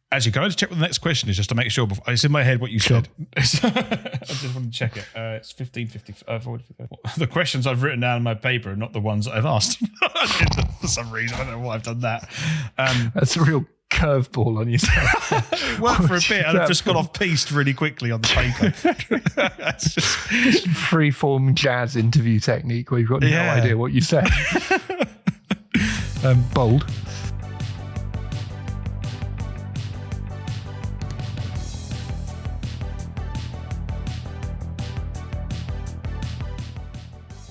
Actually, can I just check what the next question is, just to make sure? It's in my head what you said. I just want to check it. It's 15:50. The questions I've written down on my paper are not the ones that I've asked. For some reason, I don't know why I've done that. That's a real curveball on yourself. It worked for a bit, and I've just got off-piste really quickly on the paper. That's just free-form jazz interview technique where you've got no idea what you said. Bold.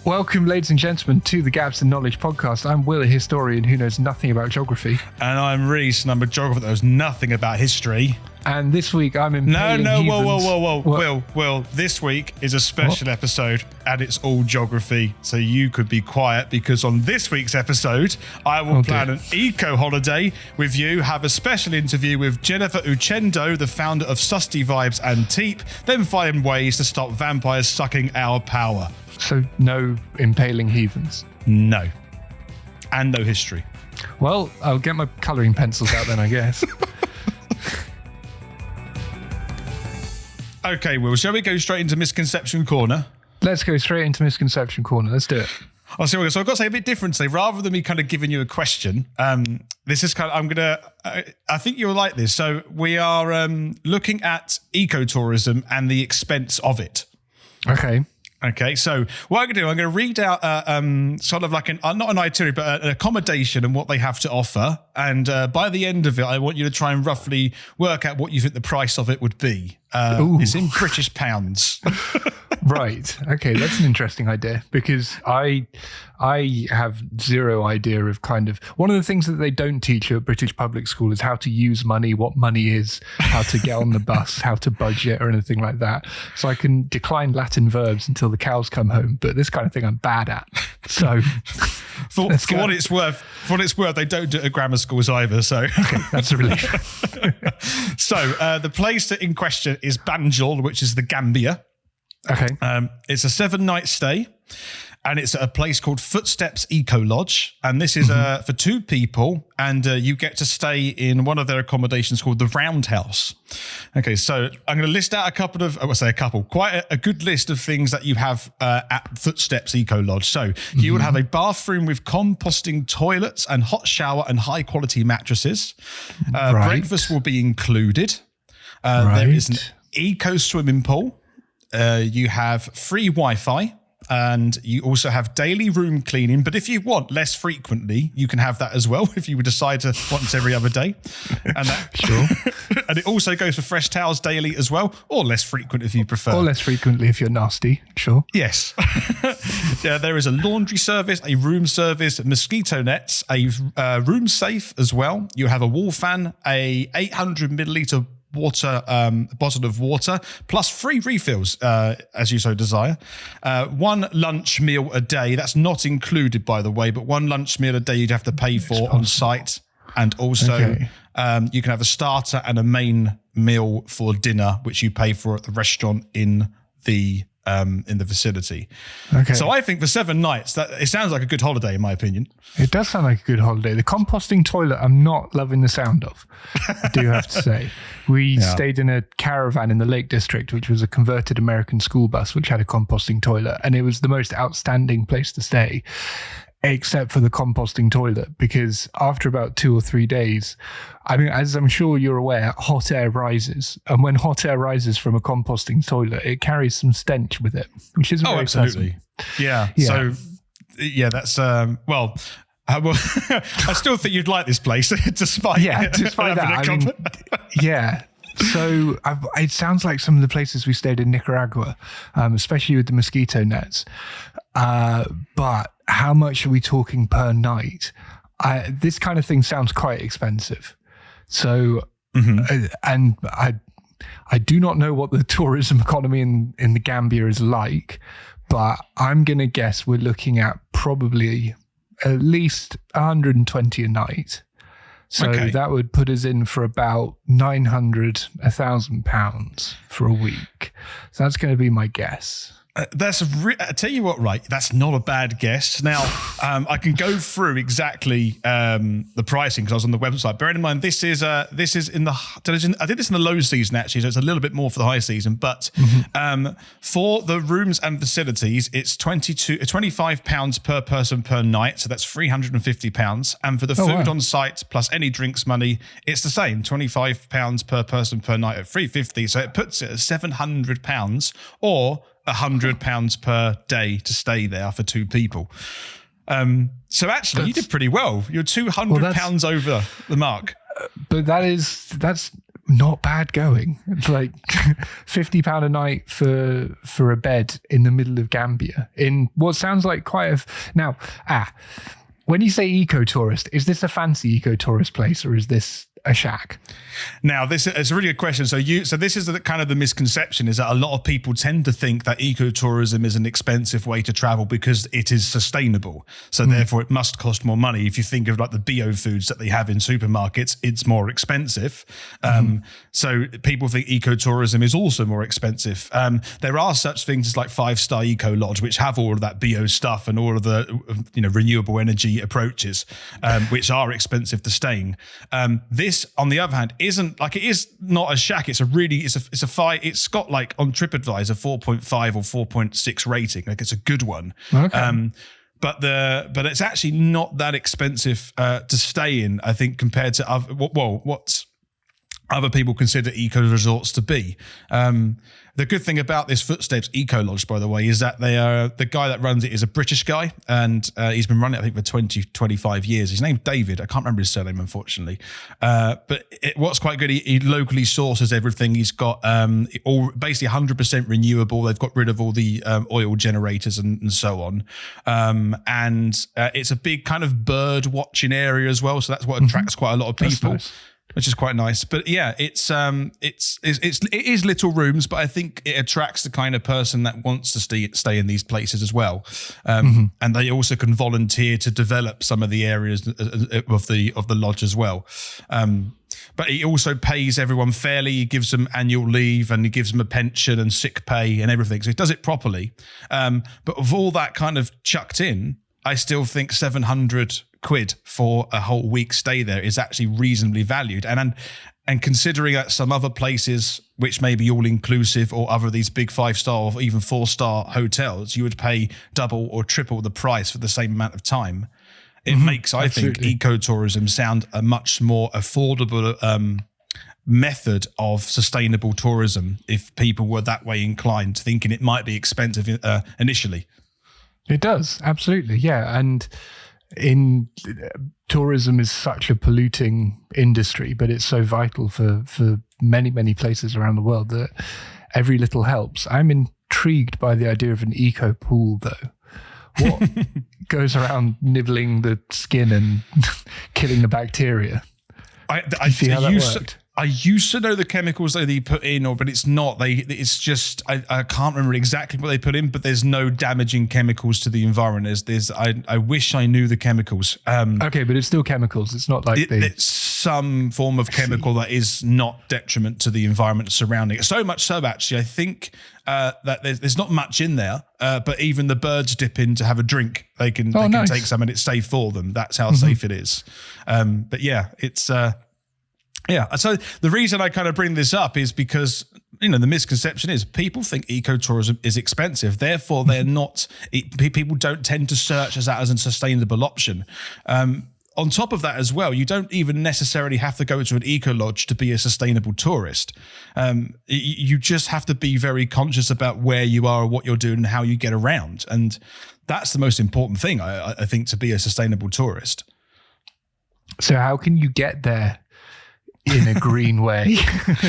Welcome, ladies and gentlemen, to the Gaps in Knowledge podcast. I'm Will, a historian who knows nothing about geography. And I'm Rhys, and I'm a geographer that knows nothing about history. And this week I'm impaling heathens. Whoa. Will, this week is a special episode, and it's all geography. So you could be quiet, because on this week's episode, I will plan an eco holiday with you, have a special interview with Jennifer Uchendu, the founder of SustyVibes and TEAP, then find ways to stop vampires sucking our power. So no impaling heathens? No. And no history. Well, I'll get my colouring pencils out then, I guess. Okay, Will, shall we go straight into Misconception Corner? Let's go straight into Misconception Corner. Let's do it. So I've got to say a bit differently. Rather than me kind of giving you a question, this is kind of, I think you'll like this. So we are looking at ecotourism and the expense of it. Okay, so what I'm going to do, I'm going to read out sort of like not an itinerary, but an accommodation and what they have to offer. And by the end of it, I want you to try and roughly work out what you think the price of it would be. It's in British pounds. Right. Okay, that's an interesting idea, because I have zero idea of kind of, one of the things that they don't teach you at British public school is how to use money, what money is, how to get on the bus, how to budget or anything like that. So I can decline Latin verbs until the cows come home, but this kind of thing I'm bad at. So for what it's worth, they don't do it at grammar schools either. So okay, that's a relief. So the place in question is Banjul, which is the Gambia. Okay. It's a 7-night stay, and it's at a place called Footsteps Eco Lodge. And this is for 2 people, and you get to stay in one of their accommodations called the Roundhouse. Okay, so I'm going to list out quite a good list of things that you have at Footsteps Eco Lodge. So you would have a bathroom with composting toilets and hot shower and high quality mattresses. Right. Breakfast will be included. There is an eco swimming pool. You have free Wi-Fi, and you also have daily room cleaning. But if you want less frequently, you can have that as well if you would decide to once every other day. And sure. And it also goes for fresh towels daily as well, or less frequent if you prefer. Or less frequently if you're nasty, sure. Yes. Yeah, there is a laundry service, a room service, mosquito nets, a room safe as well. You have a wall fan, a 800 milliliter bottle of water, plus free refills as you so desire. 1 lunch meal a day. That's not included, by the way, but 1 lunch meal a day you'd have to pay for on site. And also you can have a starter and a main meal for dinner, which you pay for at the restaurant in the vicinity. Okay. So I think for 7 nights, that it sounds like a good holiday, in my opinion. It does sound like a good holiday. The composting toilet, I'm not loving the sound of, I do have to say. We stayed in a caravan in the Lake District, which was a converted American school bus, which had a composting toilet. And it was the most outstanding place to stay, except for the composting toilet, because after about 2 or 3 days, I mean, as I'm sure you're aware, hot air rises. And when hot air rises from a composting toilet, it carries some stench with it, which is very absolutely pleasant. Yeah. So, that's, I still think you'd like this place, despite that. So it sounds like some of the places we stayed in Nicaragua, especially with the mosquito nets. But how much are we talking per night? This kind of thing sounds quite expensive. So, and I do not know what the tourism economy in the Gambia is like, but I'm going to guess we're looking at probably at least 120 a night. So that would put us in for about £900, £1,000 for a week. So that's going to be my guess. I tell you what, right? That's not a bad guess. Now, I can go through exactly the pricing because I was on the website. Bearing in mind, this is I did this in the low season actually, so it's a little bit more for the high season. But for the rooms and facilities, it's £25 per person per night, so that's £350. And for the food on site plus any drinks money, it's the same, £25 per person per night at £350. So it puts it at £700 or £100 per day to stay there for two people. So actually, you did pretty well. You're £200 over the mark. But that's not bad going. It's like £50 a night for a bed in the middle of Gambia in what sounds like quite a... Now, when you say eco-tourist, is this a fancy eco-tourist place or is this a shack? Now, this is a really good question. So this is the kind of the misconception is that a lot of people tend to think that ecotourism is an expensive way to travel because it is sustainable. So therefore it must cost more money. If you think of like the bio foods that they have in supermarkets, it's more expensive. So people think ecotourism is also more expensive. There are such things as like 5-star Eco Lodge, which have all of that bio stuff and all of the renewable energy approaches, which are expensive to staying. This, on the other hand, isn't like, it is not a shack. It's got like on TripAdvisor 4.5 or 4.6 rating. Like it's a good one. Okay. But it's actually not that expensive to stay in, I think, compared to what other people consider eco resorts to be. The good thing about this Footsteps Eco Lodge, by the way, is that the guy that runs it is a British guy, and he's been running it, I think, for 25 years. His name's David. I can't remember his surname, unfortunately. But what's quite good, he locally sources everything. He's got basically 100% renewable. They've got rid of all the oil generators and so on. And it's a big kind of bird watching area as well. So that's what attracts quite a lot of people. Nice. Which is quite nice. But yeah, it is little rooms, but I think it attracts the kind of person that wants to stay in these places as well. And they also can volunteer to develop some of the areas of the lodge as well. But he also pays everyone fairly. He gives them annual leave and he gives them a pension and sick pay and everything. So he does it properly. But with all that kind of chucked in, I still think 700 quid for a whole week stay there is actually reasonably valued. And considering that some other places, which may be all inclusive or other of these big 5-star or even 4-star hotels, you would pay double or triple the price for the same amount of time. It makes, I think, ecotourism sound a much more affordable method of sustainable tourism if people were that way inclined, thinking it might be expensive initially. It does, absolutely, yeah. And tourism is such a polluting industry, but it's so vital for many, many places around the world that every little helps. I'm intrigued by the idea of an eco pool, though. What goes around nibbling the skin and killing the bacteria? I see how that worked. I used to know the chemicals that they put in, but it's not. It's just I can't remember exactly what they put in, but there's no damaging chemicals to the environment. I wish I knew the chemicals. Okay, but it's still chemicals. It's not like it's some form of chemical that is not detriment to the environment surrounding it. So much so, actually, I think that there's not much in there. But even the birds dip in to have a drink. They can take some, and it's safe for them. That's how safe it is. But yeah, it's. Yeah, so the reason I kind of bring this up is because, the misconception is people think ecotourism is expensive. Therefore, they're not. People don't tend to search that as a sustainable option. On top of that as well, you don't even necessarily have to go to an eco lodge to be a sustainable tourist. You just have to be very conscious about where you are, what you're doing, and how you get around. And that's the most important thing, I think, to be a sustainable tourist. So how can you get there in a green way?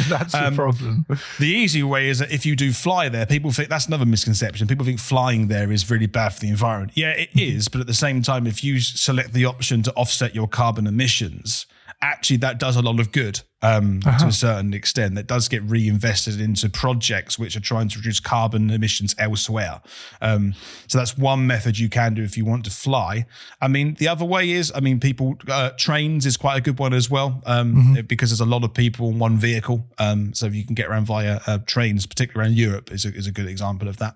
That's the problem. The easy way is that if you do fly there, people think that's another misconception. People think flying there is really bad for the environment. Yeah, it is. But at the same time, if you select the option to offset your carbon emissions actually that does a lot of good to a certain extent. That does get reinvested into projects which are trying to reduce carbon emissions elsewhere. So that's one method you can do if you want to fly. I mean, the other way is, trains is quite a good one as well, because there's a lot of people in one vehicle. So if you can get around via trains, particularly around Europe, is a good example of that.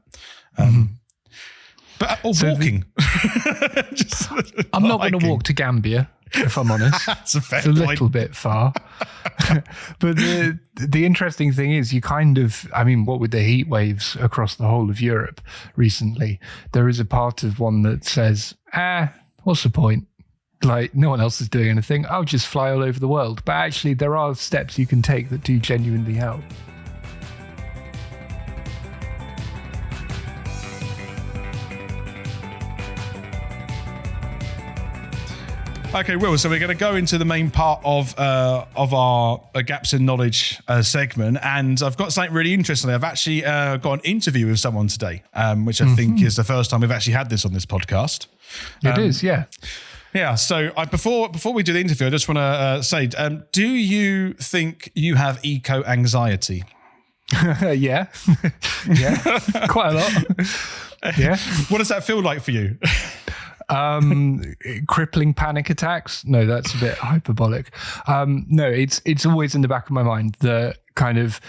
Or walking. I'm not going to walk to Gambia, if I'm honest. That's a fair It's a little bit far. But the interesting thing is what with the heat waves across the whole of Europe recently, there is a part of one that says, what's the point? Like, no one else is doing anything. I'll just fly all over the world. But actually, there are steps you can take that do genuinely help. Okay, Will, so we're going to go into the main part of our Gaps in Knowledge segment, and I've got something really interesting. I've actually got an interview with someone today, which I think is the first time we've actually had this on this podcast. It is, yeah. Yeah, so before we do the interview, I just want to say, do you think you have eco-anxiety? Yeah. Yeah, quite a lot. Yeah. What does that feel like for you? Crippling panic attacks. No, that's a bit hyperbolic. No, it's always in the back of my mind that kind of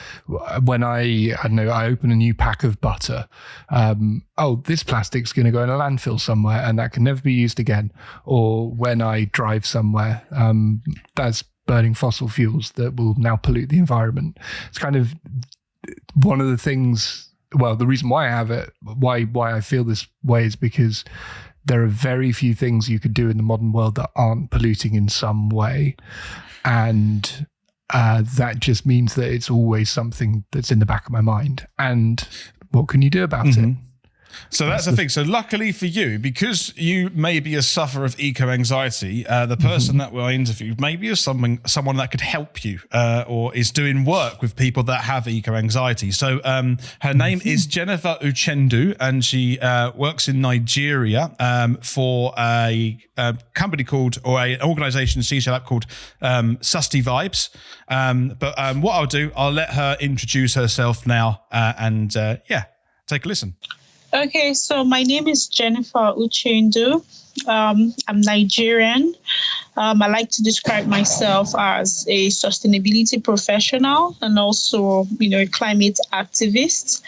when I open a new pack of butter, this plastic's going to go in a landfill somewhere and that can never be used again. Or when I drive somewhere, that's burning fossil fuels that will now pollute the environment. It's kind of one of the things. Well, the reason why I have it, why I feel this way, is because there are very few things you could do in the modern world that aren't polluting in some way. And that just means that it's always something that's in the back of my mind. And what can you do about it? So that's the thing. So luckily for you, because you may be a sufferer of eco-anxiety, the person that I interviewed maybe is someone that could help you or is doing work with people that have eco-anxiety. So her name is Jennifer Uchendu, and she works in Nigeria for a company an organization, C-Shell app called SustyVibes. But what I'll do, I'll let her introduce herself now and take a listen. Okay, so my name is Jennifer Uchendu. I'm Nigerian. I like to describe myself as a sustainability professional and also, a climate activist.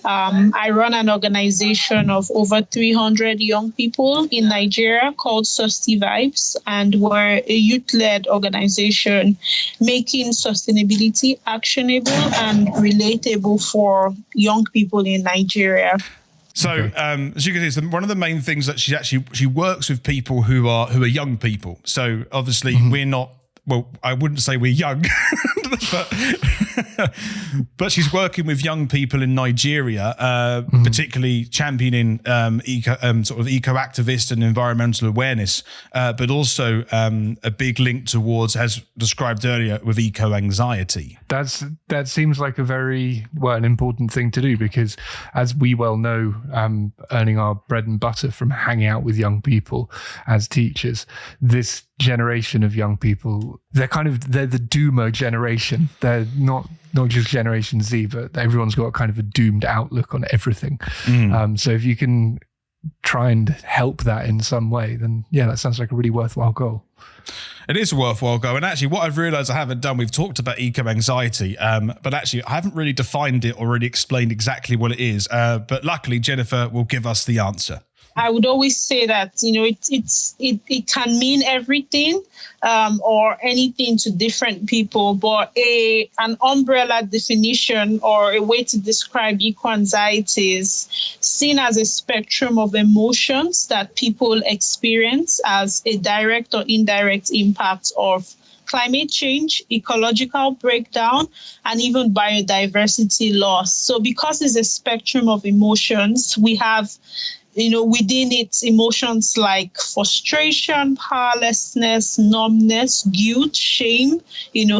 I run an organization of over 300 young people in Nigeria called SustyVibes, and we're a youth-led organization making sustainability actionable and relatable for young people in Nigeria. So, as you can see, one of the main things that she works with people who are young people. So obviously we're not, well, I wouldn't say we're young, but she's working with young people in Nigeria, particularly championing eco-activist and environmental awareness, but also a big link towards, as described earlier, with eco-anxiety. That seems like an important thing to do, because as we well know, earning our bread and butter from hanging out with young people as teachers, this generation of young people, they're the doomer generation. They're not just Generation Z, but everyone's got kind of a doomed outlook on everything. So if you can try and help that in some way, then that sounds like a really worthwhile goal. It is a worthwhile goal. And actually, what I've realised I haven't done, we've talked about eco-anxiety, but actually I haven't really defined it or really explained exactly what it is. But luckily, Jennifer will give us the answer. I would always say that, it can mean everything or anything to different people, but an umbrella definition or a way to describe eco-anxiety is seen as a spectrum of emotions that people experience as a direct or indirect impact of climate change, ecological breakdown, and even biodiversity loss. So because it's a spectrum of emotions, we have within it, emotions like frustration, powerlessness, numbness, guilt, shame,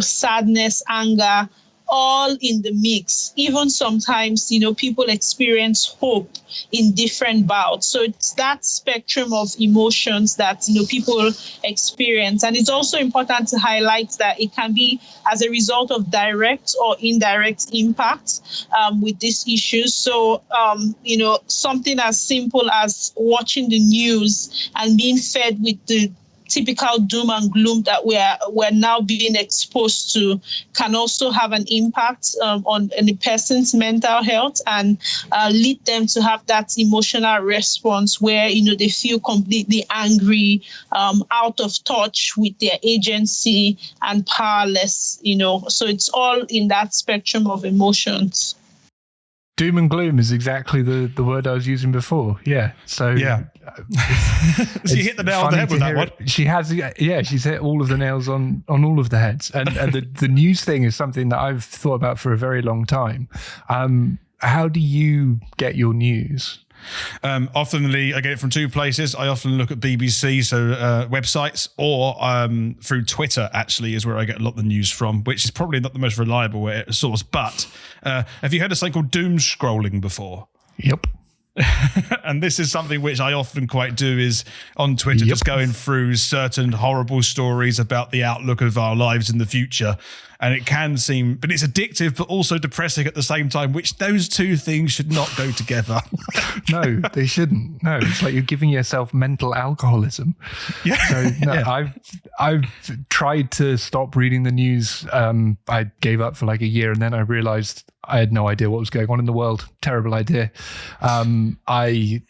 sadness, anger, all in the mix. Even sometimes, people experience hope in different bouts. So it's that spectrum of emotions that, people experience. And it's also important to highlight that it can be as a result of direct or indirect impact with these issues. So, something as simple as watching the news and being fed with the typical doom and gloom that we're now being exposed to can also have an impact on a person's mental health and lead them to have that emotional response where they feel completely angry, out of touch with their agency and powerless. So it's all in that spectrum of emotions. Doom and gloom is exactly the word I was using before. Yeah. So yeah. So you hit the nail on the head with that one. She's hit all of the nails on all of the heads. And the news thing is something that I've thought about for a very long time. How do you get your news? Oftenly, I get it from two places. I often look at BBC, so websites, or through Twitter, actually, is where I get a lot of the news from, which is probably not the most reliable source. But have you heard of something called doom scrolling before? Yep. And this is something which I often quite do is on Twitter, just going through certain horrible stories about the outlook of our lives in the future. And it can seem, but it's addictive, but also depressing at the same time, which those two things should not go together. No, they shouldn't. No, it's like you're giving yourself mental alcoholism. Yeah. So I've tried to stop reading the news. I gave up for like a year and then I realized I had no idea what was going on in the world. Terrible idea. I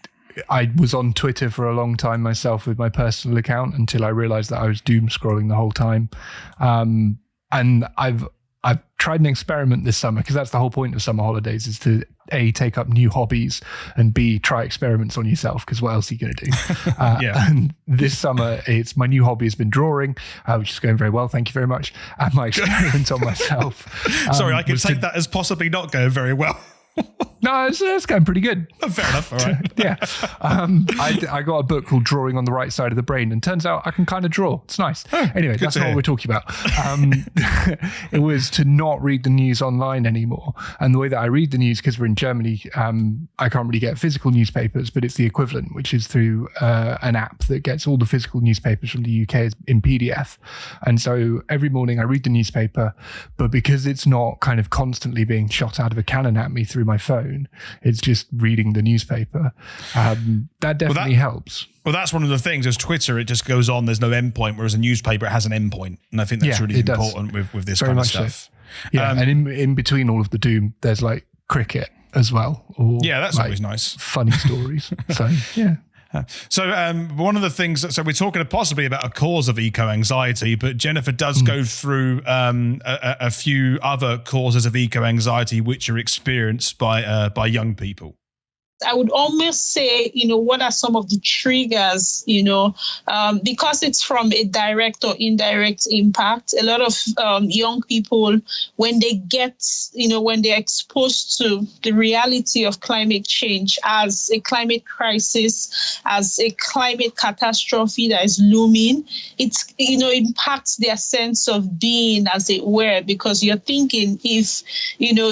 was on Twitter for a long time myself with my personal account until I realized that I was doom scrolling the whole time. And I've tried an experiment this summer because that's the whole point of summer holidays is to A, take up new hobbies and B, try experiments on yourself because what else are you going to do? And this summer, my new hobby has been drawing, which is going very well. Thank you very much. And my experiment on myself. Sorry, I can take that as possibly not going very well. No, it's going pretty good. Oh, fair enough. All right. Yeah. I got a book called Drawing on the Right Side of the Brain, and turns out I can kind of draw. It's nice. Anyway, that's not what we're talking about. It was to not read the news online anymore. And the way that I read the news, because we're in Germany, I can't really get physical newspapers, but it's the equivalent, which is through an app that gets all the physical newspapers from the UK in PDF. And so every morning I read the newspaper, but because it's not kind of constantly being shot out of a cannon at me through my phone, it's just reading the newspaper. That definitely helps. Well, that's one of the things. As Twitter, it just goes on. There's no endpoint, whereas a newspaper, it has an endpoint. And I think that's really important with this kind of stuff. So. Yeah, and in between all of the doom, there's like cricket as well. Or that's like always nice. Funny stories. So, yeah. So one of the things, so we're talking possibly about a cause of eco-anxiety, but Jennifer does go through a few other causes of eco-anxiety which are experienced by young people. I would almost say, what are some of the triggers, because it's from a direct or indirect impact. A lot of young people, when they get, when they're exposed to the reality of climate change as a climate crisis, as a climate catastrophe that is looming, it's, impacts their sense of being, as it were, because you're thinking if,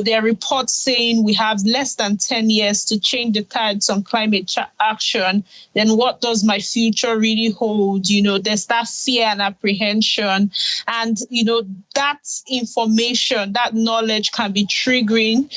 there are reports saying we have less than 10 years to change the tides on climate action, then what does my future really hold? There's that fear and apprehension. And, that information, that knowledge can be triggering,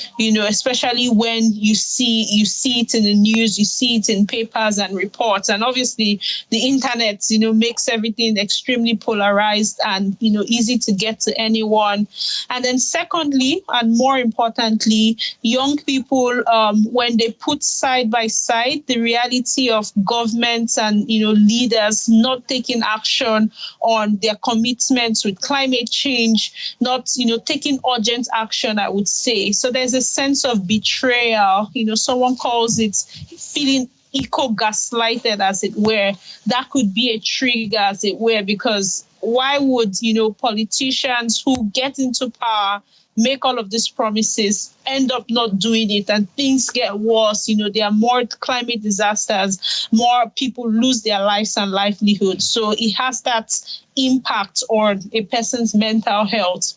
especially when you see it in the news, you see it in papers and reports. And obviously the internet, makes everything extremely polarized and, easy to get to anyone. And then secondly, and more importantly, young people, when they put side by side the reality of governments and leaders not taking action on their commitments with climate change, not taking urgent action, I would say. So there's a sense of betrayal. Someone calls it feeling eco-gaslighted, as it were. That could be a trigger, as it were, because why would politicians who get into power make all of these promises, end up not doing it, and things get worse? There are more climate disasters, more people lose their lives and livelihoods. So it has that impact on a person's mental health.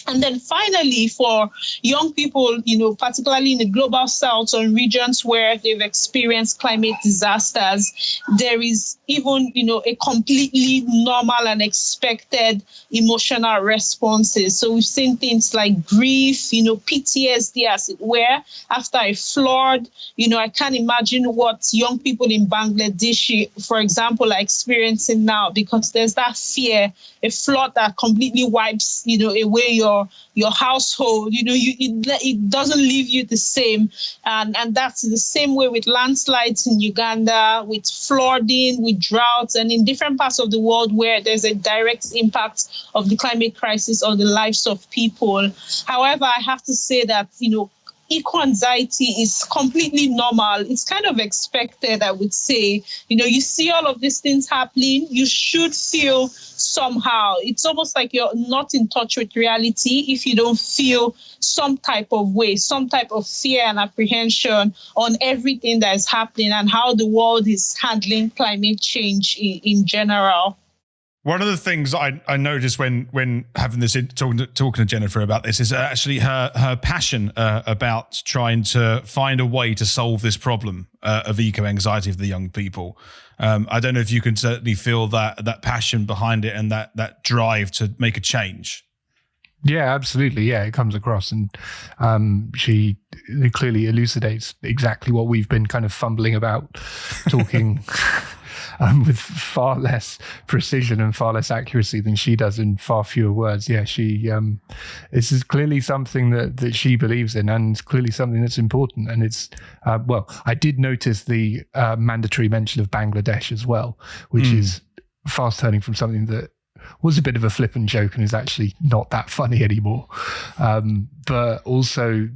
And then finally, for young people, particularly in the global south or regions where they've experienced climate disasters, there is even, a completely normal and expected emotional responses. So we've seen things like grief, PTSD, as it were, after a flood. I can't imagine what young people in Bangladesh, for example, are experiencing now, because there's that fear, a flood that completely wipes, away your household. It doesn't leave you the same. And that's the same way with landslides in Uganda, with flooding, with droughts, and in different parts of the world where there's a direct impact of the climate crisis on the lives of people. However, I have to say that, eco-anxiety is completely normal. It's kind of expected, I would say. You see all of these things happening, you should feel somehow. It's almost like you're not in touch with reality if you don't feel some type of way, some type of fear and apprehension on everything that is happening and how the world is handling climate change in general. One of the things I noticed when having this talking to Jennifer about this is actually her passion about trying to find a way to solve this problem of eco-anxiety of the young people. I don't know if you can certainly feel that passion behind it and that drive to make a change. Yeah, absolutely. Yeah, it comes across, and she clearly elucidates exactly what we've been kind of fumbling about, talking with far less precision and far less accuracy than she does in far fewer words. Yeah, this is clearly something that she believes in, and it's clearly something that's important. And it's, I did notice the mandatory mention of Bangladesh as well, which is fast turning from something that was a bit of a flippant joke and is actually not that funny anymore. But also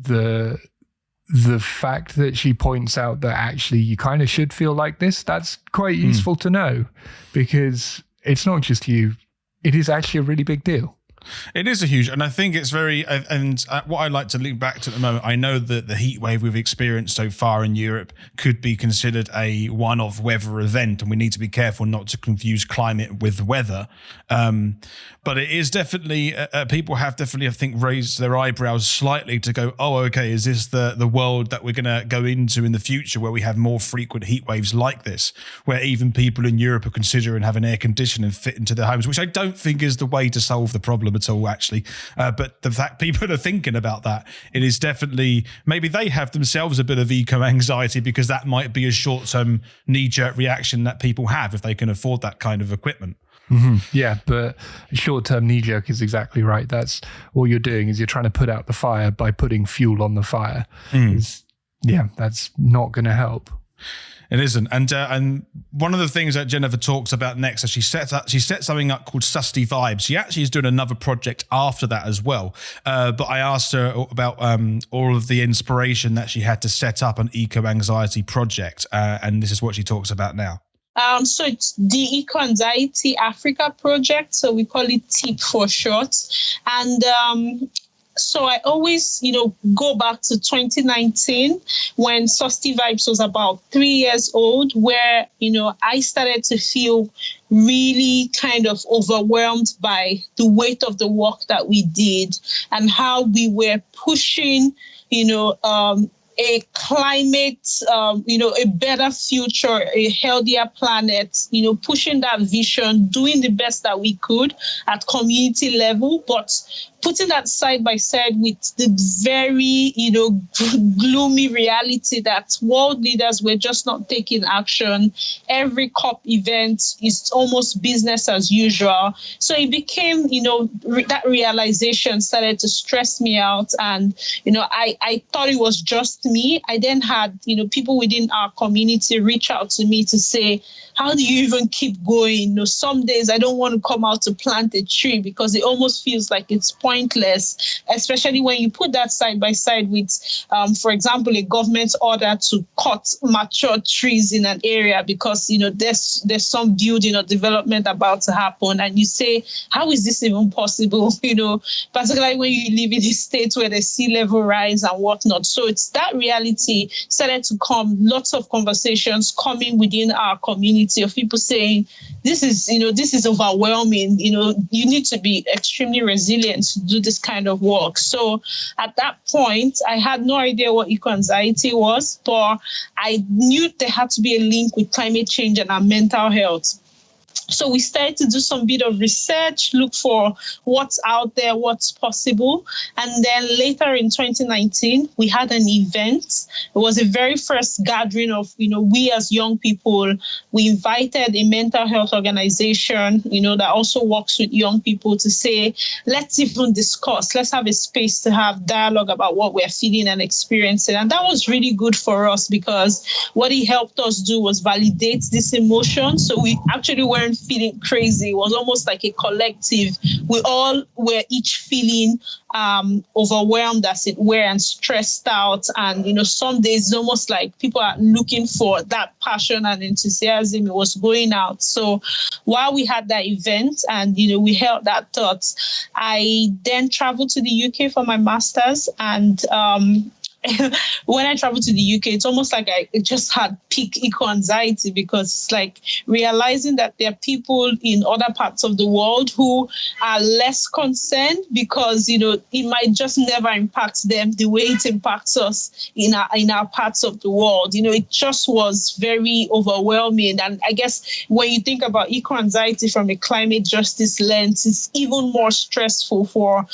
the fact that she points out that actually you kind of should feel like this, that's quite useful to know, because it's not just you, it is actually a really big deal. It is a huge, and I think it's very, and what I'd like to look back to at the moment, I know that the heat wave we've experienced so far in Europe could be considered a one-off weather event, and we need to be careful not to confuse climate with weather. But it is definitely, people have definitely, I think, raised their eyebrows slightly to go, oh, okay, is this the world that we're going to go into in the future where we have more frequent heat waves like this, where even people in Europe are considering having air conditioning fit into their homes, which I don't think is the way to solve the problem at all, actually. But the fact people are thinking about that, it is definitely, maybe they have themselves a bit of eco-anxiety, because that might be a short-term knee-jerk reaction that people have if they can afford that kind of equipment. Mm-hmm. Yeah, but short-term knee-jerk is exactly right. That's all you're doing, is you're trying to put out the fire by putting fuel on the fire. That's not going to help. It isn't. And one of the things that Jennifer talks about next is she set something up called SustyVibes. She actually is doing another project after that as well. But I asked her about all of the inspiration that she had to set up an eco-anxiety project. And this is what she talks about now. So it's the Eco-Anxiety Africa project. So we call it TEAP for short. And so I always, go back to 2019 when SustyVibes was about 3 years old, where, I started to feel really kind of overwhelmed by the weight of the work that we did and how we were pushing, a climate, a better future, a healthier planet, pushing that vision, doing the best that we could at community level, but putting that side by side with the very, gloomy reality that world leaders were just not taking action. Every COP event is almost business as usual. So it became, that realization started to stress me out. And, I thought it was just me. I then had, people within our community reach out to me to say, how do you even keep going? Some days I don't want to come out to plant a tree because it almost feels like it's pointless, especially when you put that side by side with, for example, a government order to cut mature trees in an area because, there's some building or development about to happen. And you say, how is this even possible? Particularly when you live in a state where the sea level rise and whatnot. So it's that reality started to come, lots of conversations coming within our community of people saying, this is overwhelming. You need to be extremely resilient to do this kind of work. So at that point, I had no idea what eco-anxiety was, but I knew there had to be a link with climate change and our mental health. So we started to do some bit of research, look for what's out there, what's possible. And then later in 2019, we had an event. It was the very first gathering of, we as young people. We invited a mental health organization, that also works with young people to say, let's even discuss, let's have a space to have dialogue about what we're feeling and experiencing. And that was really good for us because what it helped us do was validate this emotion. So we actually weren't feeling crazy. It was almost like a collective. We all were each feeling overwhelmed, as it were, and stressed out. And, some days it's almost like people are looking for that passion and enthusiasm. It was going out. So while we had that event and, we held that thought, I then traveled to the UK for my master's. And when I traveled to the UK, it's almost like I just had peak eco-anxiety because it's like realizing that there are people in other parts of the world who are less concerned because, it might just never impact them the way it impacts us in our parts of the world. It just was very overwhelming. And I guess when you think about eco-anxiety from a climate justice lens, it's even more stressful for,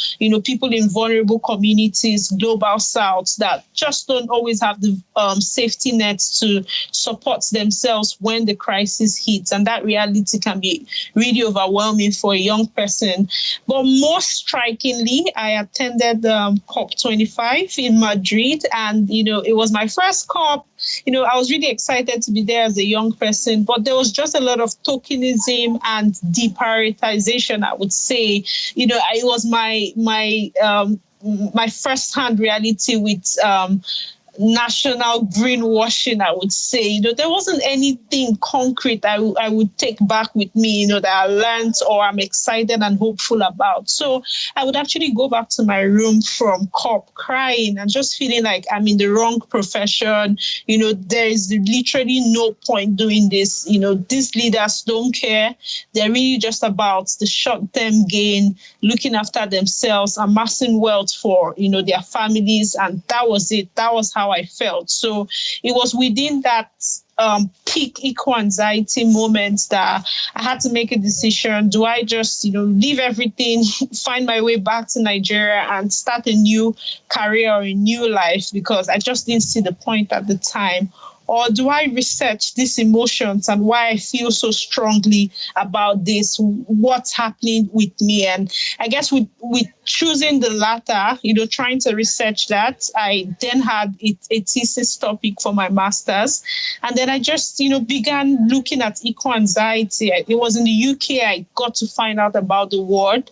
people in vulnerable communities, global south, that just don't always have the safety nets to support themselves when the crisis hits. And that reality can be really overwhelming for a young person. But most strikingly, I attended COP25 in Madrid. And, it was my first COP. I was really excited to be there as a young person, but there was just a lot of tokenism and deprioritization, I would say. It was my first-hand reality with national greenwashing, I would say. There wasn't anything concrete I would take back with me, that I learned or I'm excited and hopeful about. So I would actually go back to my room from COP crying and just feeling like I'm in the wrong profession. There is literally no point doing this. These leaders don't care. They're really just about the short-term gain, looking after themselves, amassing wealth for, their families. And that was it. That was how I felt. So it was within that peak eco-anxiety moment that I had to make a decision. Do I just, leave everything, find my way back to Nigeria and start a new career or a new life because I just didn't see the point at the time? Or do I research these emotions and why I feel so strongly about this, what's happening with me? And I guess with choosing the latter, trying to research that, I then had a thesis topic for my master's. And then I just, began looking at eco-anxiety. It was in the UK I got to find out about the word,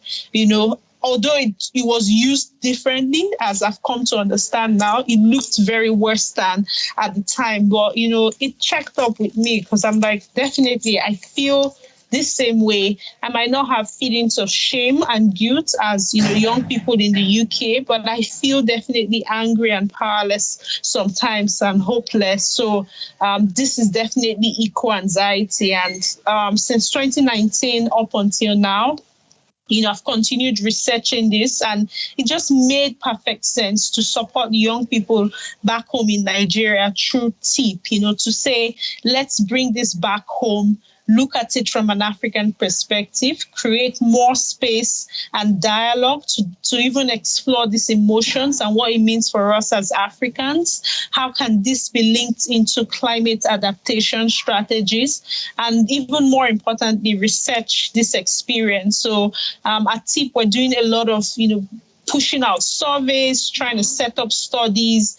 although it was used differently, as I've come to understand now. It looked very Western at the time, but, it checked up with me because I'm like, definitely, I feel this same way. I might not have feelings of shame and guilt as, young people in the UK, but I feel definitely angry and powerless sometimes and hopeless. So this is definitely eco-anxiety. And since 2019 up until now, I've continued researching this, and it just made perfect sense to support young people back home in Nigeria through TEAP, to say, let's bring this back home, look at it from an African perspective, create more space and dialogue to even explore these emotions and what it means for us as Africans. How can this be linked into climate adaptation strategies? And even more importantly, research this experience. So at TEAP, we're doing a lot of, pushing out surveys, trying to set up studies,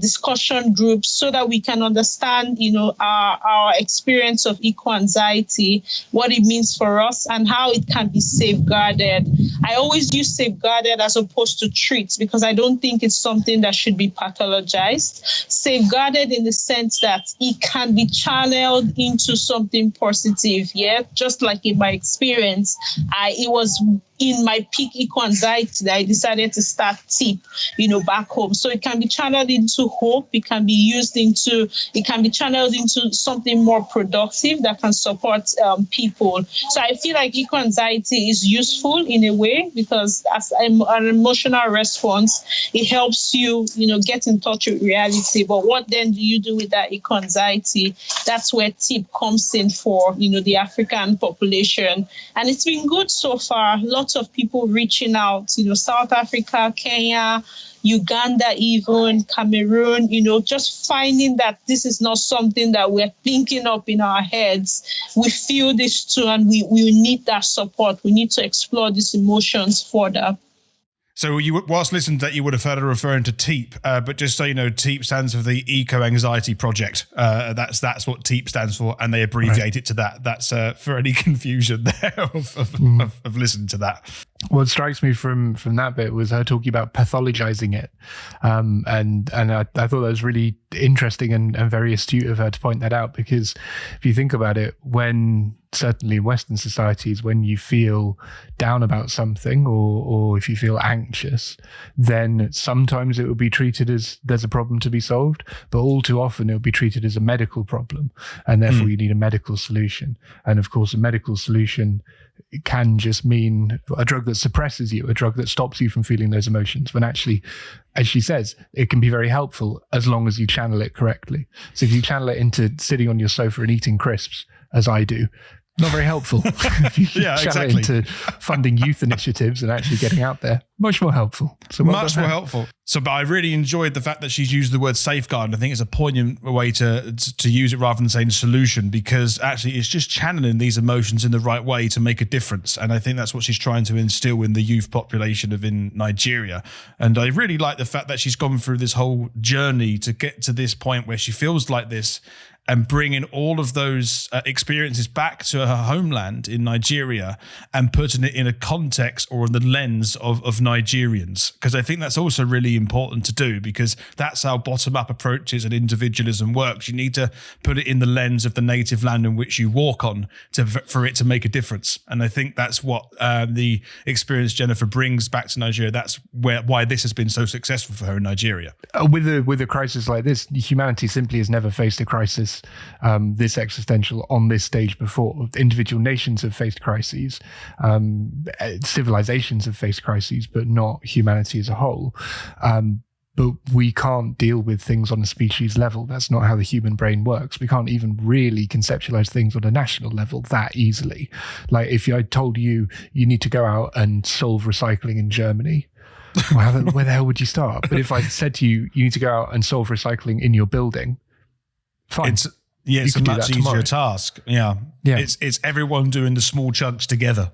discussion groups, so that we can understand, our experience of eco-anxiety, what it means for us, and how it can be safeguarded. I always use safeguarded as opposed to treat because I don't think it's something that should be pathologized. Safeguarded in the sense that it can be channeled into something positive. Yeah, just like in my experience, it was in my peak eco-anxiety that I decided to start TEAP, back home. So it can be channeled into hope. It can be channeled into something more productive that can support people. So I feel like eco-anxiety is useful in a way because as an emotional response, it helps you, get in touch with reality. But what then do you do with that eco-anxiety? That's where TEAP comes in for, the African population. And it's been good so far. Lots of people reaching out, South Africa, Kenya, Uganda, even Cameroon, just finding that this is not something that we're thinking up in our heads. We feel this too, and we need that support. We need to explore these emotions further. So whilst listening to that, you would have heard her referring to TEAP, but just so you know, TEAP stands for the Eco Anxiety Project. That's what TEAP stands for, and they abbreviate it to that. That's for any confusion there of listening to that. What strikes me from that bit was her talking about pathologizing it, and I thought that was really interesting and very astute of her to point that out, because if you think about it, certainly in Western societies, when you feel down about something or if you feel anxious, then sometimes it will be treated as there's a problem to be solved, but all too often it will be treated as a medical problem, and therefore you need a medical solution. And of course, a medical solution can just mean a drug that suppresses you, a drug that stops you from feeling those emotions, when actually, as she says, it can be very helpful as long as you channel it correctly. So if you channel it into sitting on your sofa and eating crisps, as I do, not very helpful. If you channel it into funding youth initiatives and actually getting out there, much more helpful. So much more helpful. So, but I really enjoyed the fact that she's used the word safeguard. And I think it's a poignant way to use it rather than saying solution, because actually it's just channeling these emotions in the right way to make a difference. And I think that's what she's trying to instill in the youth population in Nigeria. And I really like the fact that she's gone through this whole journey to get to this point where she feels like this, and bringing all of those experiences back to her homeland in Nigeria and putting it in a context or in the lens of Nigerians. Because I think that's also really important to do, because that's how bottom-up approaches and individualism works. You need to put it in the lens of the native land in which you walk on for it to make a difference. And I think that's what the experience Jennifer brings back to Nigeria. That's why this has been so successful for her in Nigeria. With a crisis like this, humanity simply has never faced a crisis this existential on this stage before. Individual nations have faced crises, civilizations have faced crises, but not humanity as a whole. But we can't deal with things on a species level. That's not how the human brain works. We can't even really conceptualize things on a national level that easily. Like if I told you need to go out and solve recycling in Germany, well, where the hell would you start? But if I said to you, you need to go out and solve recycling in your building, fine. It's a much easier task. Yeah. It's everyone doing the small chunks together.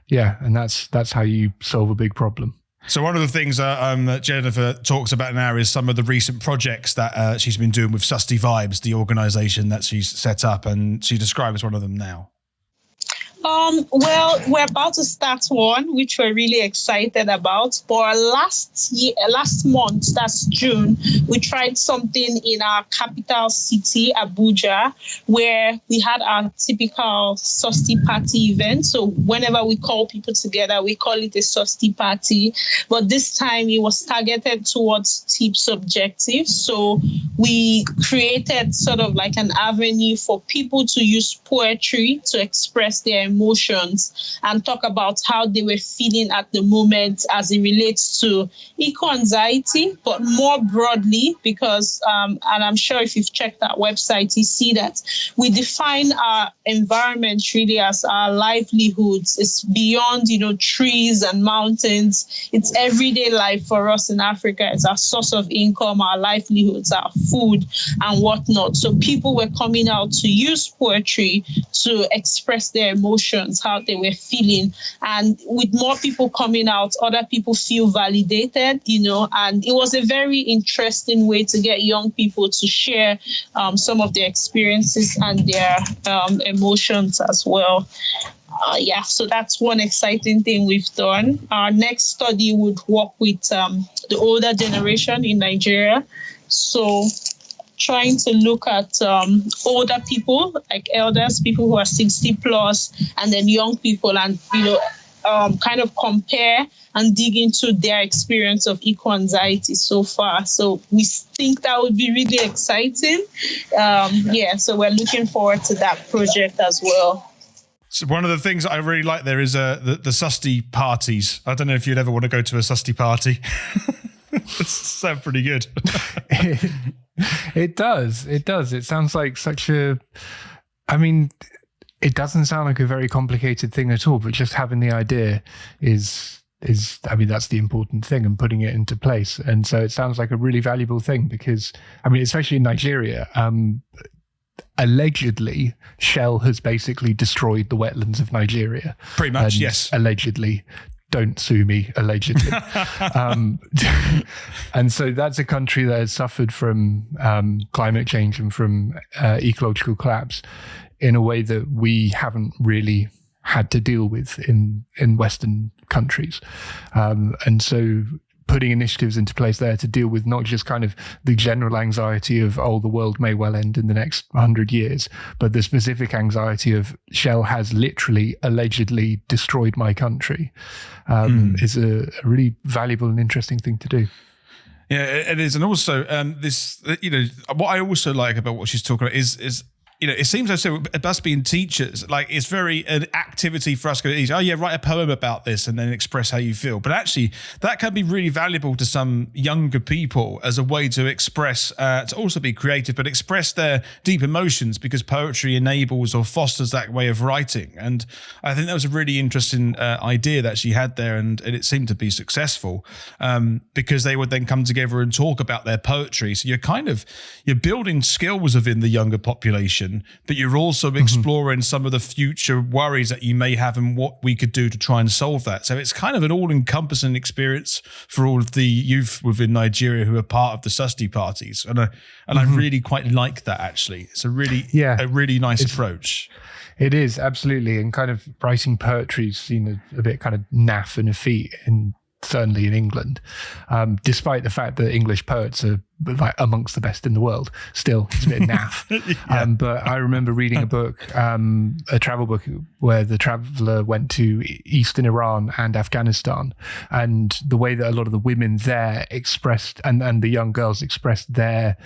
Yeah, and that's how you solve a big problem. So one of the things that Jennifer talks about now is some of the recent projects that she's been doing with SustyVibes, the organisation that she's set up, and she describes one of them now. Well, we're about to start one, which we're really excited about. But last month, that's June, we tried something in our capital city, Abuja, where we had our typical Susty party event. So whenever we call people together, we call it a Susty party. But this time it was targeted towards TEAP's objectives. So we created sort of like an avenue for people to use poetry to express their emotions and talk about how they were feeling at the moment as it relates to eco-anxiety, but more broadly, because, and I'm sure if you've checked that website, you see that we define our environment really as our livelihoods. It's beyond, trees and mountains. It's everyday life for us in Africa. It's our source of income, our livelihoods, our food and whatnot. So people were coming out to use poetry to express their emotions, how they were feeling. And with more people coming out, other people feel validated, and it was a very interesting way to get young people to share some of their experiences and their emotions as well. So that's one exciting thing we've done. Our next study would work with the older generation in Nigeria. So trying to look at older people, like elders, people who are 60 plus, and then young people, and kind of compare and dig into their experience of eco-anxiety so far. So we think that would be really exciting. So we're looking forward to that project as well. So one of the things I really like there is the Susty parties. I don't know if you'd ever want to go to a Susty party. It's so pretty good. It does. It sounds like such a... I mean, it doesn't sound like a very complicated thing at all, but just having the idea is I mean, that's the important thing, and putting it into place. And so it sounds like a really valuable thing because, I mean, especially in Nigeria, allegedly, Shell has basically destroyed the wetlands of Nigeria. Pretty much, yes. Allegedly. Don't sue me, allegedly. And so that's a country that has suffered from climate change and from ecological collapse in a way that we haven't really had to deal with in Western countries. And so putting initiatives into place there to deal with not just kind of the general anxiety of, oh, the world may well end in the next 100 years, but the specific anxiety of Shell has literally, allegedly destroyed my country, is a really valuable and interesting thing to do. Yeah, it is. And also this, what I also like about what she's talking about is it seems as though us being teachers, like it's very an activity for us. Oh yeah, write a poem about this and then express how you feel. But actually, that can be really valuable to some younger people as a way to express, to also be creative, but express their deep emotions, because poetry enables or fosters that way of writing. And I think that was a really interesting idea that she had there, and it seemed to be successful because they would then come together and talk about their poetry. So you're building skills within the younger population, but you're also exploring some of the future worries that you may have and what we could do to try and solve that. So it's kind of an all-encompassing experience for all of the youth within Nigeria who are part of the Susty parties. And I really quite like that, actually. It's a really nice approach. It is, absolutely. And kind of writing poetry is seen a bit kind of naff and effete, certainly in England, despite the fact that English poets are like amongst the best in the world. Still, it's a bit naff. Yeah. But I remember reading a book, a travel book, where the traveller went to Eastern Iran and Afghanistan, and the way that a lot of the women there expressed, and the young girls expressed their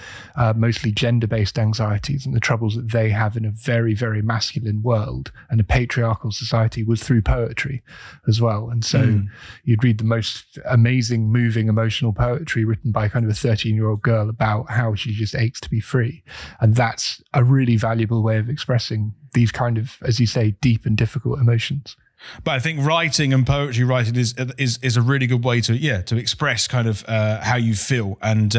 mostly gender-based anxieties and the troubles that they have in a very, very masculine world and a patriarchal society, was through poetry as well. And so you'd read the most amazing, moving, emotional poetry written by kind of a 13-year-old girl about how she just aches to be free. And that's a really valuable way of expressing these kind of, as you say, deep and difficult emotions. But I think writing and poetry writing is a really good way to express kind of how you feel, and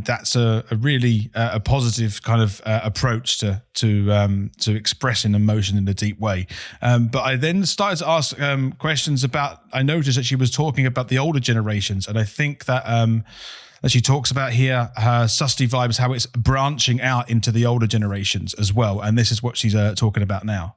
that's a really a positive kind of approach to expressing emotion in a deep way. But I then started to ask questions about. I noticed that she was talking about the older generations, and I think that she talks about here her SustyVibes, how it's branching out into the older generations as well, and this is what she's talking about now.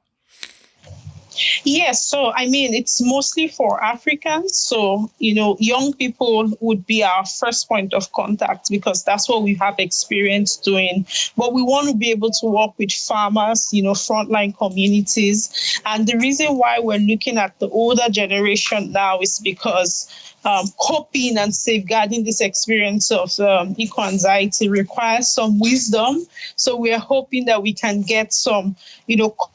Yes, so I mean, it's mostly for Africans. So, young people would be our first point of contact because that's what we have experience doing. But we want to be able to work with farmers, frontline communities. And the reason why we're looking at the older generation now is because coping and safeguarding this experience of eco-anxiety requires some wisdom. So we are hoping that we can get some,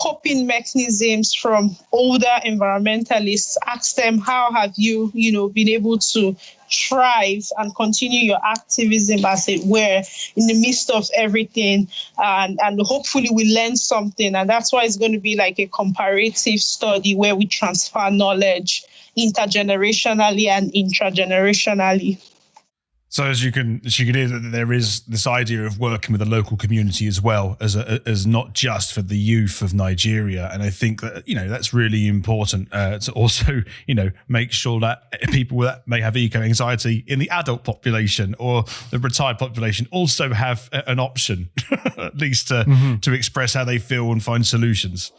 coping mechanisms from older environmentalists, ask them, how have you, been able to thrive and continue your activism, as it were, in the midst of everything, and hopefully we learn something. And that's why it's going to be like a comparative study where we transfer knowledge intergenerationally and intragenerationally. So as you can hear, that there is this idea of working with the local community as well as not just for the youth of Nigeria. And I think that, that's really important to also, make sure that people that may have eco-anxiety in the adult population or the retired population also have an option, at least to express how they feel and find solutions.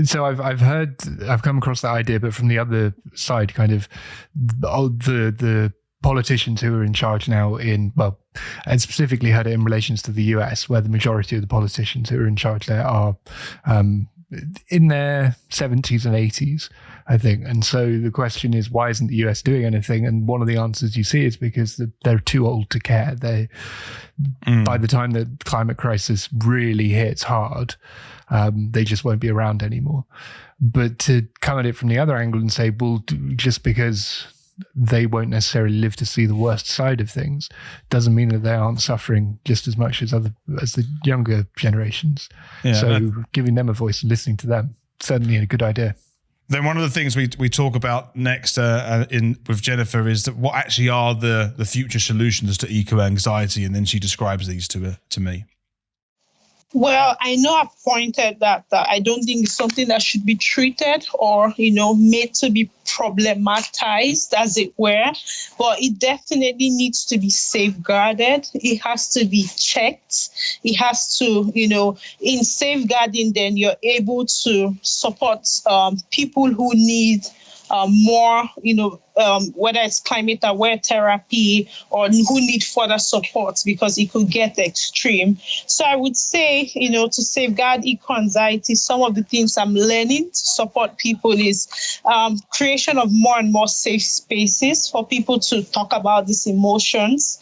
So I've come across that idea, but from the other side, kind of the politicians who are in charge now and specifically heard it in relations to the US, where the majority of the politicians who are in charge there are in their 70s and 80s. I think. And so the question is, why isn't the US doing anything? And one of the answers you see is because they're too old to care. By the time the climate crisis really hits hard, they just won't be around anymore. But to come at it from the other angle and say, well, just because they won't necessarily live to see the worst side of things doesn't mean that they aren't suffering just as much as the younger generations. Yeah, so giving them a voice and listening to them, certainly a good idea. Then one of the things we talk about next with Jennifer is that what actually are the future solutions to eco-anxiety, and then she describes these to me. Well, I know I've pointed that I don't think it's something that should be treated or, made to be problematized, as it were, but it definitely needs to be safeguarded. It has to be checked. It has to, in safeguarding, then you're able to support people who need more, whether it's climate aware therapy or who need further support because it could get extreme. So I would say, to safeguard eco-anxiety, some of the things I'm learning to support people is creation of more and more safe spaces for people to talk about these emotions.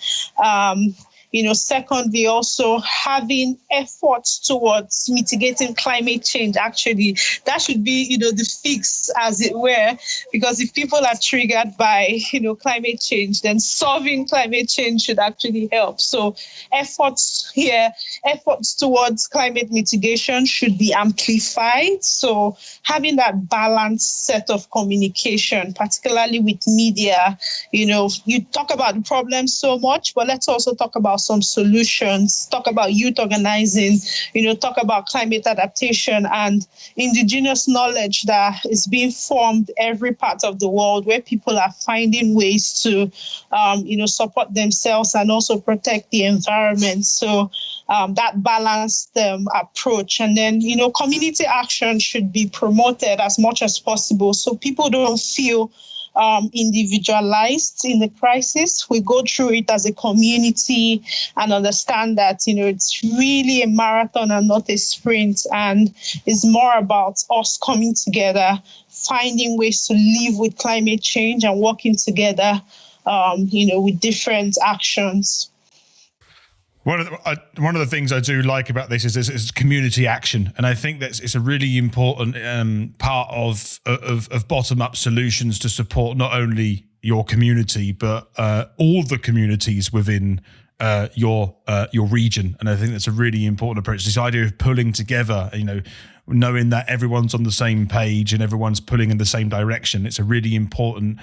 Secondly, also having efforts towards mitigating climate change. Actually, that should be, the fix, as it were, because if people are triggered by, climate change, then solving climate change should actually help. So efforts towards climate mitigation should be amplified. So having that balanced set of communication, particularly with media, you talk about the problem so much, but let's also talk about some solutions, talk about youth organizing, talk about climate adaptation and indigenous knowledge that is being formed every part of the world where people are finding ways to, support themselves and also protect the environment. So that balanced approach. And then, community action should be promoted as much as possible so people don't feel individualized in the crisis. We go through it as a community and understand that, it's really a marathon and not a sprint. And it's more about us coming together, finding ways to live with climate change and working together, with different actions. One of the things I do like about this is community action, and I think that it's a really important part of bottom up solutions to support not only your community but all the communities within your region. And I think that's a really important approach. This idea of pulling together, knowing that everyone's on the same page and everyone's pulling in the same direction. It's a really important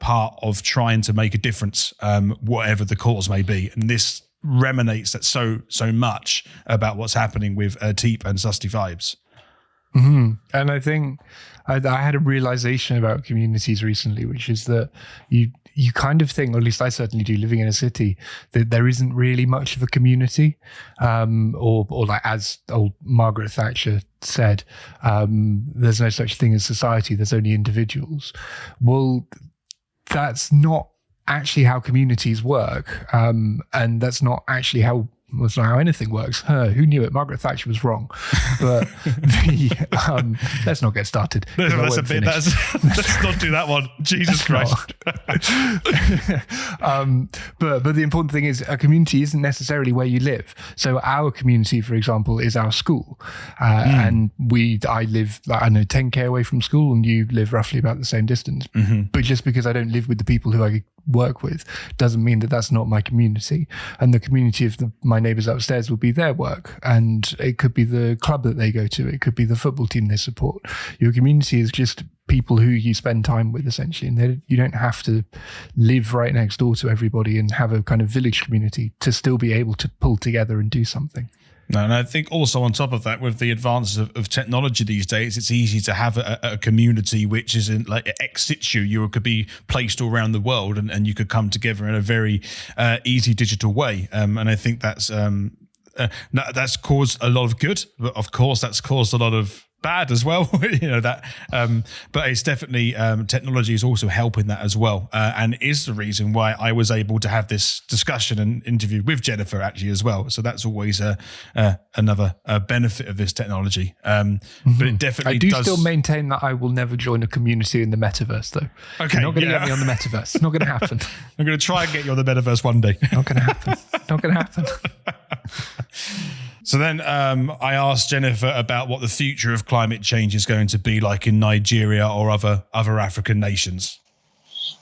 part of trying to make a difference, whatever the cause may be. And this resonates that so much about what's happening with TEAP and SustyVibes. Mm-hmm. And I think I had a realization about communities recently, which is that you kind of think, or at least I certainly do, living in a city, that there isn't really much of a community, or like as old Margaret Thatcher said, there's no such thing as society, there's only individuals. Well, that's not actually how communities work, and that's not actually how anything works. Who knew it? Margaret Thatcher was wrong. But let's not get started. Let's not do that one. Jesus Christ. But the important thing is a community isn't necessarily where you live. So our community, for example, is our school, and I live 10k away from school, and you live roughly about the same distance. Mm-hmm. But just because I don't live with the people who I work with doesn't mean that that's not my community. And the community of my neighbours upstairs will be their work, and it could be the club that they go to, it could be the football team they support. Your community is just people who you spend time with, essentially, and you don't have to live right next door to everybody and have a kind of village community to still be able to pull together and do something. No, and I think also on top of that, with the advances of technology these days, it's easy to have a community which isn't like ex situ. You could be placed all around the world, and you could come together in a very easy digital way. And I think that's caused a lot of good, but of course that's caused a lot of bad as well, that. But it's definitely technology is also helping that as well, and is the reason why I was able to have this discussion and interview with Jennifer actually as well. So that's always another benefit of this technology. But it definitely I do still maintain that I will never join a community in the metaverse, though. Okay, you're not going to get me on the metaverse. It's not going to happen. I'm going to try and get you on the metaverse one day. Not going to happen. Not going to happen. So then I asked Jennifer about what the future of climate change is going to be like in Nigeria or other African nations.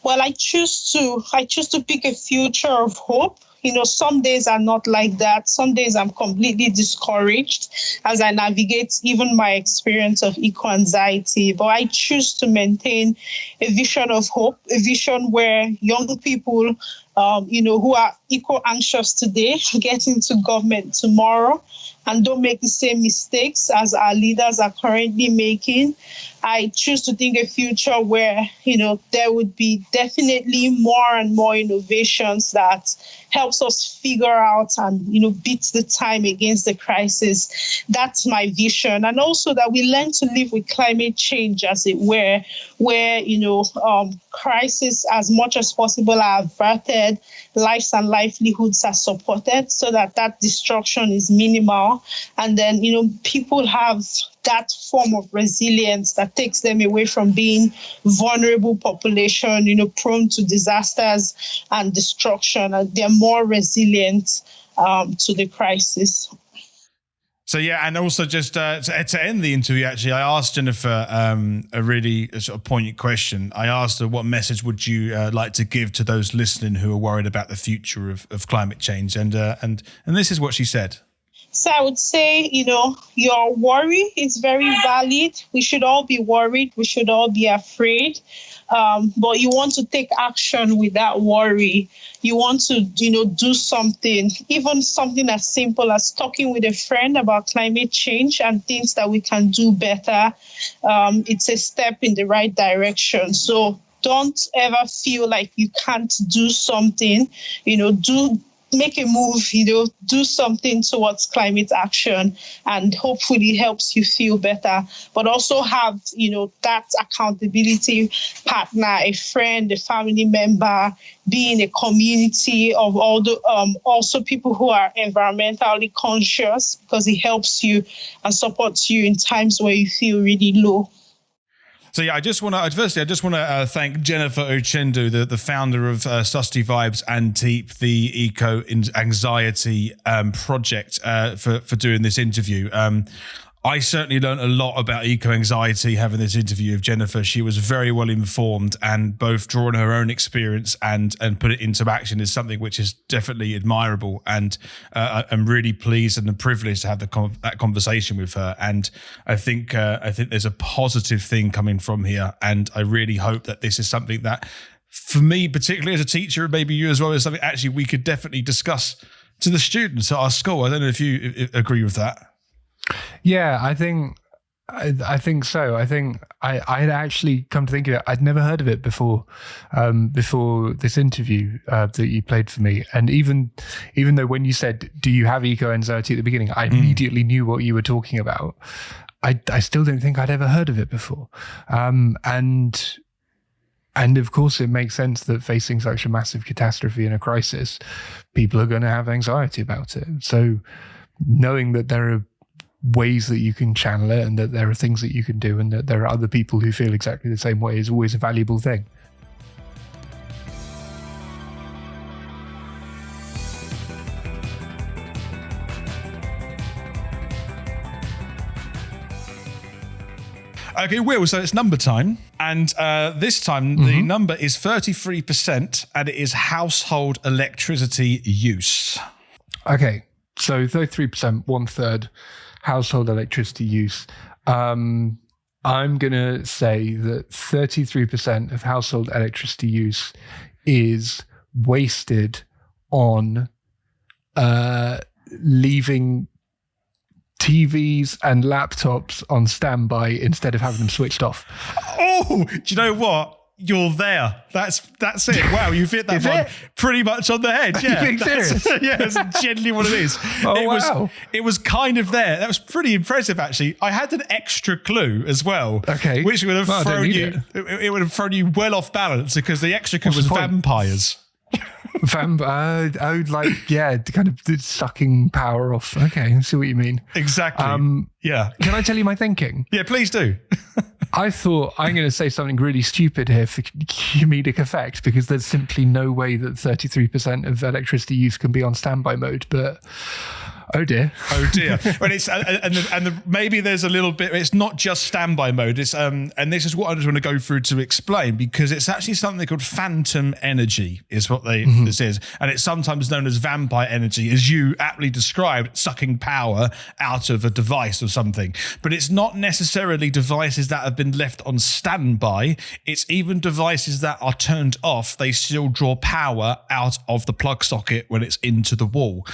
Well, I choose to pick a future of hope. Some days are not like that. Some days I'm completely discouraged as I navigate even my experience of eco-anxiety. But I choose to maintain a vision of hope, a vision where young people, who are eco-anxious today get into government tomorrow and don't make the same mistakes as our leaders are currently making. I choose to think a future where, there would be definitely more and more innovations that helps us figure out and, beat the time against the crisis. That's my vision. And also that we learn to live with climate change, as it were, where, crisis as much as possible are averted, lives and livelihoods are supported so that destruction is minimal. And then, people have that form of resilience that takes them away from being vulnerable population, prone to disasters and destruction. And they're more resilient to the crisis. So, yeah, and also just to end the interview, actually, I asked Jennifer a really sort of poignant question. I asked her, what message would you like to give to those listening who are worried about the future of climate change? And this is what she said. So I would say, your worry is very valid. We should all be worried. We should all be afraid. But you want to take action with that worry. You want to, do something, even something as simple as talking with a friend about climate change and things that we can do better. It's a step in the right direction. So don't ever feel like you can't do something, make a move, do something towards climate action, and hopefully helps you feel better. But also have, that accountability partner, a friend, a family member, be in a community of all the, also people who are environmentally conscious, because it helps you and supports you in times where you feel really low. So yeah, I just want to thank Jennifer Uchendu, the founder of SustyVibes and TEAP, the Eco Anxiety project, for doing this interview. I certainly learned a lot about eco-anxiety having this interview with Jennifer. She was very well informed, and both drawing her own experience and put it into action is something which is definitely admirable. And I'm really pleased and privileged to have that conversation with her. And I think there's a positive thing coming from here. And I really hope that this is something that, for me, particularly as a teacher, and maybe you as well, is something actually we could definitely discuss to the students at our school. I don't know if you agree with that. Yeah, I think so. I think I'd actually come to think of it. I'd never heard of it before this interview that you played for me. And even though when you said, "Do you have eco anxiety?" at the beginning, I immediately knew what you were talking about. I still don't think I'd ever heard of it before. And of course, it makes sense that facing such a massive catastrophe and a crisis, people are going to have anxiety about it. So knowing that there are ways that you can channel it and that there are things that you can do and that there are other people who feel exactly the same way is always a valuable thing. Okay, Will, so it's number time. And this time the number is 33%, and it is household electricity use. Okay, so 33%, 1/3 household electricity use. I'm going to say that 33% of household electricity use is wasted on leaving TVs and laptops on standby instead of having them switched off. Oh, do you know what? you're there. That's it. Wow, you've hit that one pretty much on the head. Yeah, Are you being serious? Yeah, that's genuinely what it is. Oh, It was kind of there. That was pretty impressive, actually. I had an extra clue as well. Okay. Which would have thrown it. It would have thrown you well off balance because the extra clue was the point? vampires. Kind of sucking power off. Okay, I see what you mean. Exactly. Yeah. Can I tell you my thinking? Yeah, please do. I thought I'm going to say something really stupid here for comedic effect because there's simply no way that 33% of electricity use can be on standby mode. But oh dear. Well, it's maybe there's a little bit. It's not just standby mode. It's and this is what I just want to go through to explain because it's actually something called phantom energy is what this is, and it's sometimes known as vampire energy, as you aptly described, sucking power out of a device or something. But it's not necessarily devices that have been left on standby. It's even devices that are turned off. They still draw power out of the plug socket when it's into the wall.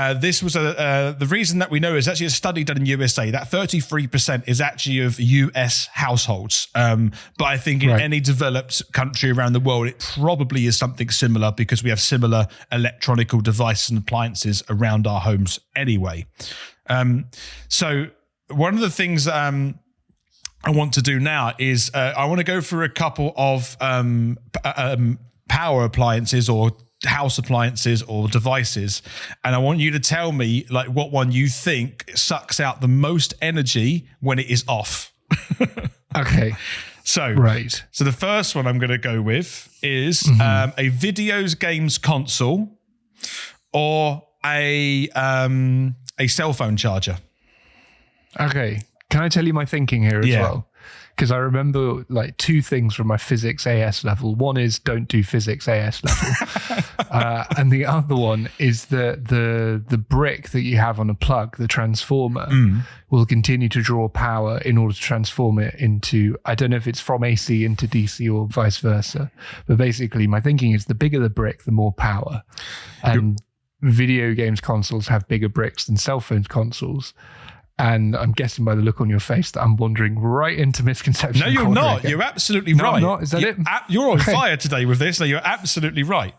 This was the reason that we know is actually a study done in USA that 33% is actually of US households. But I think in any developed country around the world, it probably is something similar because we have similar electronical devices and appliances around our homes anyway. So one of the things I want to do now is I want to go through a couple of power appliances or house appliances or devices, and I want you to tell me like what one you think sucks out the most energy when it is off. Okay. So the first one I'm going to go with is a videos games console or a cell phone charger. Okay. Can I tell you my thinking here as well? Because I remember like two things from my physics AS level. One is don't do physics AS level. And the other one is the brick that you have on a plug, the transformer, will continue to draw power in order to transform it into, I don't know if it's from AC into DC or vice versa. But basically my thinking is the bigger the brick, the more power. And video games consoles have bigger bricks than cell phone consoles. And I'm guessing by the look on your face that I'm wandering right into misconception. No, you're not. Again. You're absolutely right. I'm not. Is that it? You're on fire today with this. No, you're absolutely right.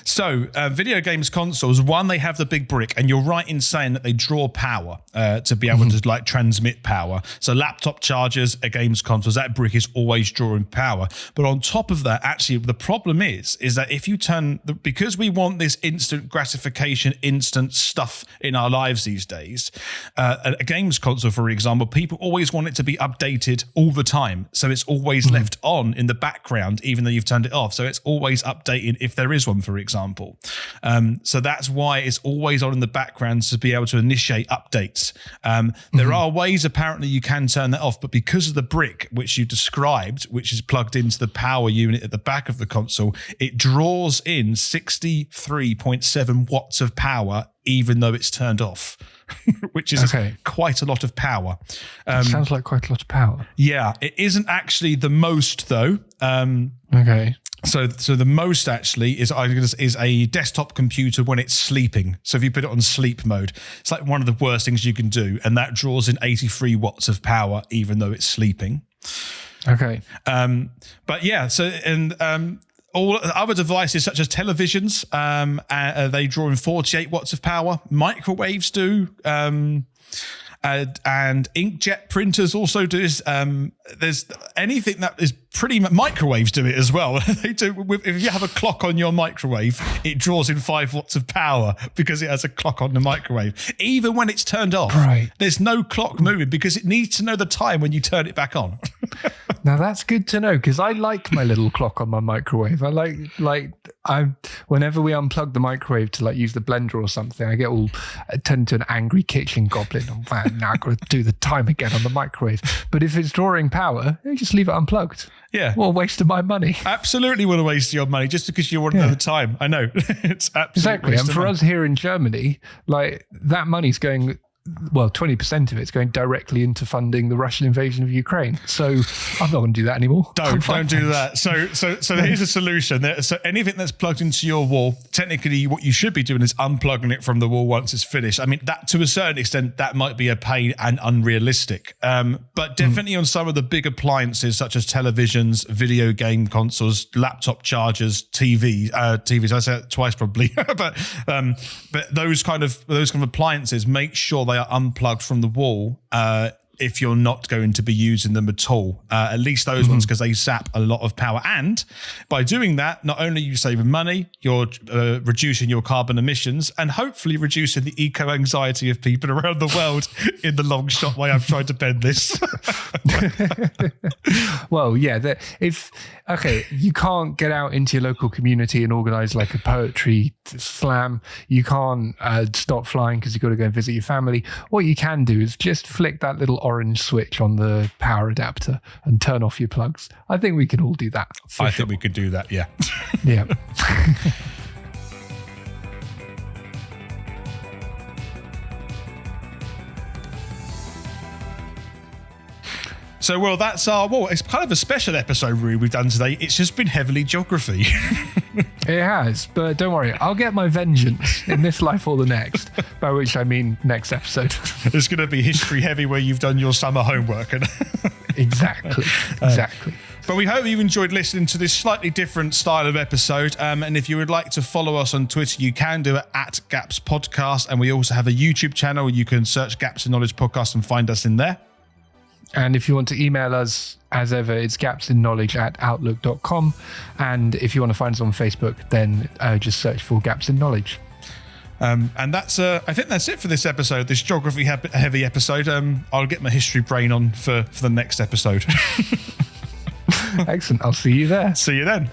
So video games consoles, one, they have the big brick, and you're right in saying that they draw power to be able to like transmit power. So laptop chargers, games consoles, that brick is always drawing power. But on top of that, actually, the problem is that if you because we want this instant gratification, instant stuff in our lives these days, a games console, for example, people always want it to be updated all the time. So it's always left on in the background, even though you've turned it off. So it's always updating if there is one, for example. So that's why it's always on in the background to be able to initiate updates. There are ways apparently you can turn that off, but because of the brick which you described, which is plugged into the power unit at the back of the console, it draws in 63.7 watts of power even though it's turned off. Which is quite a lot of power. Sounds like quite a lot of power. Yeah, it isn't actually the most though. Okay. So the most actually is a desktop computer when it's sleeping. So if you put it on sleep mode, it's like one of the worst things you can do, and that draws in 83 watts of power even though it's sleeping. Okay. But yeah, so all other devices such as televisions, they draw in 48 watts of power. Microwaves do. And inkjet printers also do this. There's anything that is pretty much, microwaves do it as well. They do. If you have a clock on your microwave, it draws in 5 watts of power because it has a clock on the microwave. Even when it's turned off, there's no clock moving because it needs to know the time when you turn it back on. Now that's good to know because I like my little clock on my microwave. I whenever we unplug the microwave to like use the blender or something, I turn into an angry kitchen goblin. Oh man, now I've got to do the time again on the microwave. But if it's drawing power, you just leave it unplugged. Yeah. What a waste of my money. Absolutely want to waste your money just because you want another time. I know. It's absolutely exactly. And for us here in Germany, like that money's going well, 20% of it's going directly into funding the Russian invasion of Ukraine. So I'm not going to do that anymore. Don't do that. So here's a solution. So anything that's plugged into your wall, technically what you should be doing is unplugging it from the wall once it's finished. I mean, that to a certain extent, that might be a pain and unrealistic. But definitely on some of the big appliances such as televisions, video game consoles, laptop chargers, TVs. I said it twice probably, but those kind of appliances, make sure they are unplugged from the wall if you're not going to be using them at all. At least those ones, because they sap a lot of power. And by doing that, not only are you saving money, you're reducing your carbon emissions and hopefully reducing the eco-anxiety of people around the world in the long shot way I've tried to bend this. Well, yeah, you can't get out into your local community and organize like a poetry slam. You can't stop flying because you've got to go and visit your family. What you can do is just flick that little orange switch on the power adapter and turn off your plugs. I think we can all do that. I think we could do that, yeah. Yeah. So, well, it's kind of a special episode really we've done today. It's just been heavily geography. It has, but don't worry. I'll get my vengeance in this life or the next, by which I mean next episode. It's going to be history heavy where you've done your summer homework. Exactly. But we hope you enjoyed listening to this slightly different style of episode. And if you would like to follow us on Twitter, you can do it at Gaps Podcast. And we also have a YouTube channel where you can search Gaps in Knowledge Podcast and find us in there. And if you want to email us, as ever, it's gapsinknowledge@outlook.com. And if you want to find us on Facebook, then just search for Gaps in Knowledge. And that's, I think that's it for this episode, this geography heavy episode. I'll get my history brain on for the next episode. Excellent. I'll see you there. See you then.